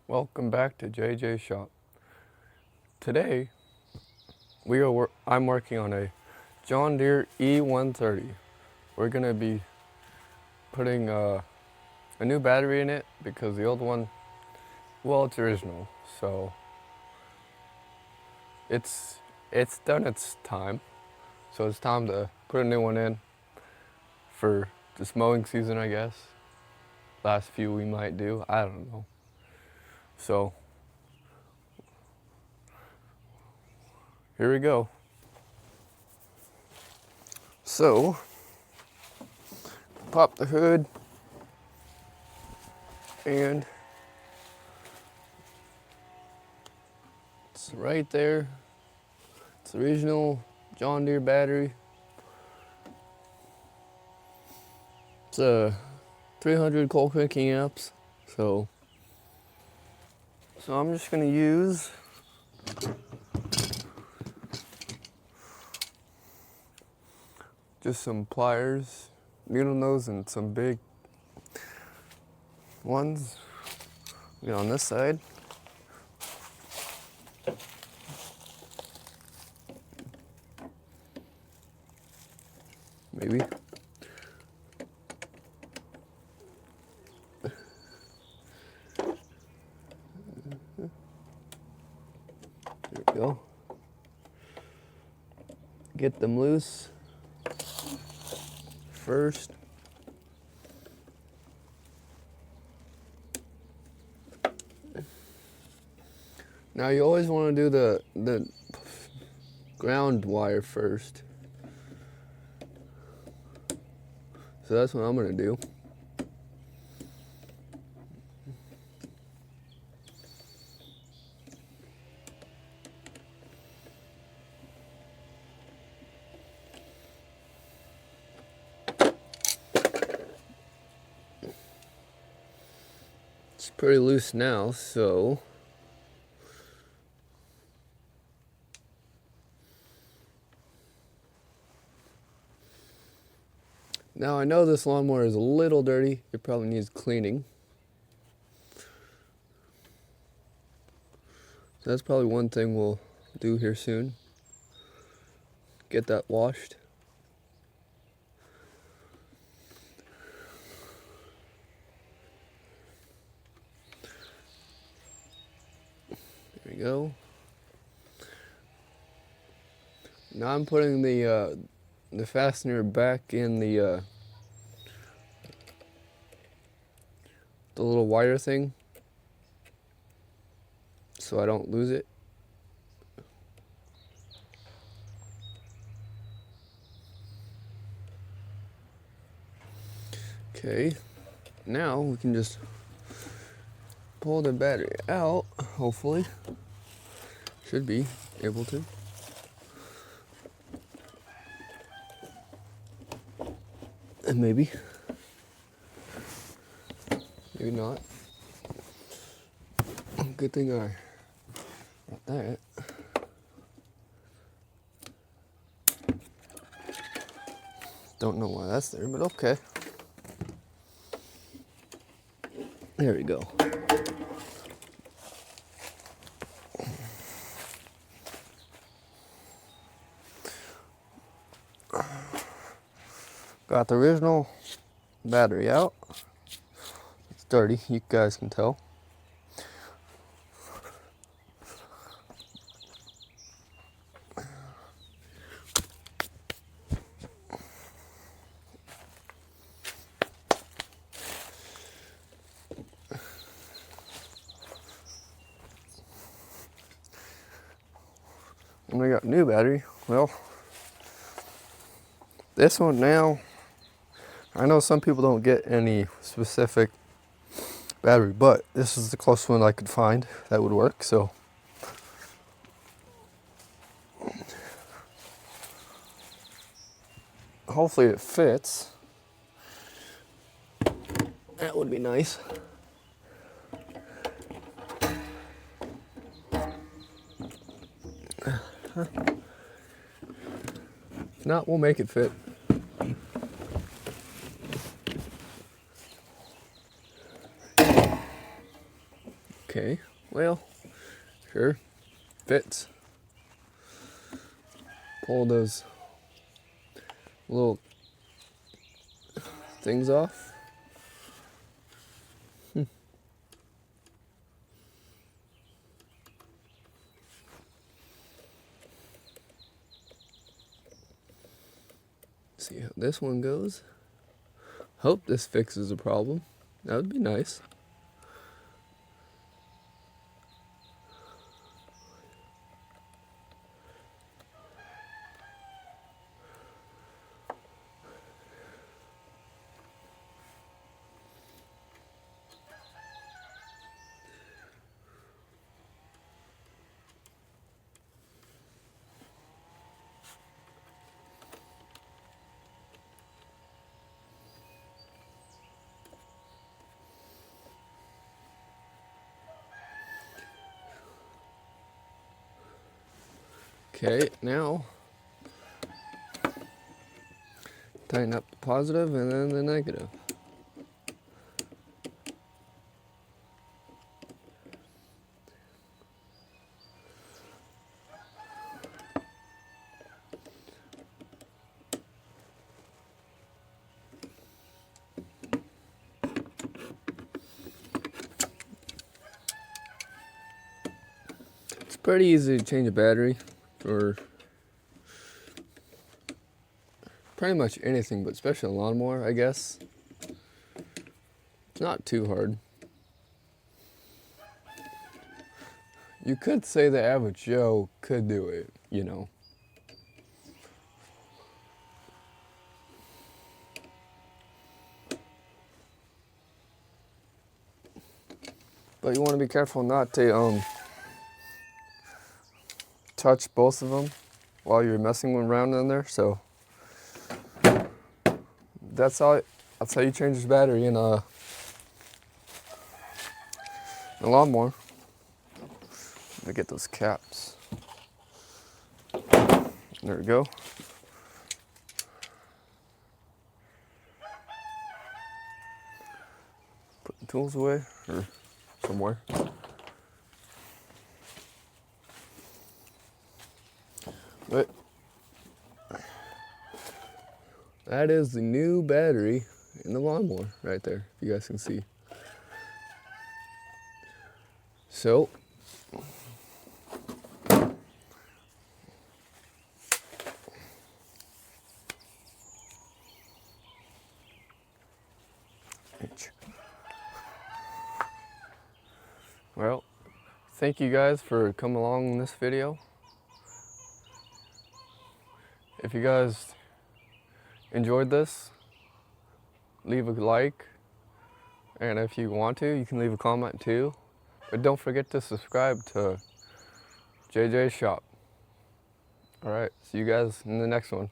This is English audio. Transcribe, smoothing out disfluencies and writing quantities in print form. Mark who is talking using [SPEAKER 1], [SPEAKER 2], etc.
[SPEAKER 1] Welcome back to JJ Shop. Today, I'm working on a John Deere E130. We're gonna be putting a new battery in it because the old one, well, it's original, so it's done its time. So it's time to put a new one in for this mowing season, I guess. Last few we might do, I don't know. So here we go. So pop the hood and it's right there. It's the original John Deere battery. It's a 300 cold cranking amps. So I'm just gonna use just some pliers, needle nose, and some big ones. Get on this side. Maybe. There we go. Get them loose first. Now you always want to do the ground wire first. So that's what I'm going to do. It's pretty loose now, so now I know this lawnmower is a little dirty. It probably needs cleaning. So that's probably one thing we'll do here soon. Get that washed. There we go. Now I'm putting the fastener back in the little wire thing so I don't lose it. Okay, now we can just pull the battery out, hopefully. Should be able to. And maybe not. Good thing I got that. Don't know why that's there, but okay. There we go. Got the original battery out. It's dirty, you guys can tell. And I got a new battery. Well, this one now, I know some people don't get any specific battery, but this is the closest one I could find that would work, so. Hopefully it fits. That would be nice. If not, we'll make it fit. Okay, well, sure, fits. Pull those little things off. See how this one goes. Hope this fixes the problem. That would be nice. Okay, now tighten up the positive and then the negative. It's pretty easy to change a battery for pretty much anything, but especially a lawnmower, I guess. It's not too hard. You could say the average Joe could do it, you know. But you want to be careful not to touch both of them while you're messing around in there. So that's how you change the battery in a lawnmower. Let me get those caps. There we go. Put the tools away or somewhere. But that is the new battery in the lawnmower right there, if you guys can see. So well, thank you guys for coming along in this video. If you guys enjoyed this, leave a like, and if you want to, you can leave a comment too. But don't forget to subscribe to JJ's Shop. All right, see you guys in the next one.